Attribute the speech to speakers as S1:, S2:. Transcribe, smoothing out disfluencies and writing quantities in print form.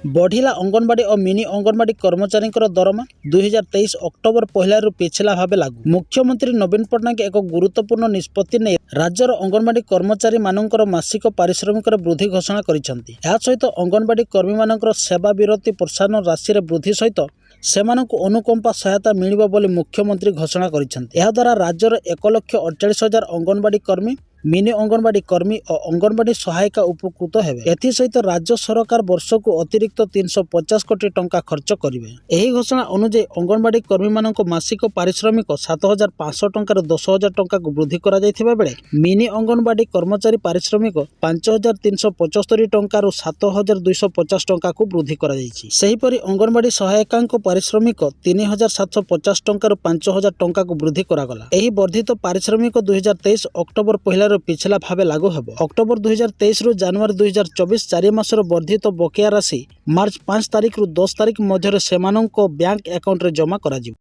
S1: बढ़िला अंगनवाड़ी और मिनी अंगनवाड़ी कर्मचारी दरमा 2023 अक्टोबर 1 पिछला भाव लागू। मुख्यमंत्री नवीन पट्टनायक एक गुरुत्वपूर्ण निष्पत्ति नहीं राज्यर अंगनवाड़ी कर्मचारी मानकर मासिक पारिश्रमिक वृद्धि घोषणा करिसेंती। या सहित अंगनवाड़ी कर्मी मानकर सेवा विरति प्रोत्साहन राशि वृद्धि सहित सेमानंकु अनुकंपा सहायता मिलिबो बोली मुख्यमंत्री घोषणा करिसेंती। या द्वारा राज्यर 1,48,000 अंगनवाड़ी कर्मी मिनी अंगनवाड़ी कर्मी और अंगनवाड़ी सहायिका उपकृत हेबे। एथि सहित राज्य सरकार वर्ष को अतिरिक्त 350 कोटी टंका खर्च करिवे। एही घोषणा अनुसार अंगनवाड़ी कर्मी मानक मासिक पारिश्रमिक 7,500 टंकार 10,000 टंका को वृद्धि करा जायथिबा बेले मिनी अंगनवाड़ी कर्मचारी पारिश्रमिक 5,375 टंकार 7,250 टंका को वृद्धि करा जायछि। सेहिपरि अंगनवाड़ी सहायिका पारिश्रमिक 3,750 टंकार 5,000 टंका को वृद्धि करागला। एही वर्धित पारिश्रमिक 2023 अक्टोबर 1 पिछला भाव लागू हेब। अक्टोबर 2023 रु जनवरी 2024 4 मासर वर्धित बकेया राशि मार्च 5 तारिख रु 10 तारिख मध्य सेमानंको बैंक अकाउंट रे जमा करा जिवो।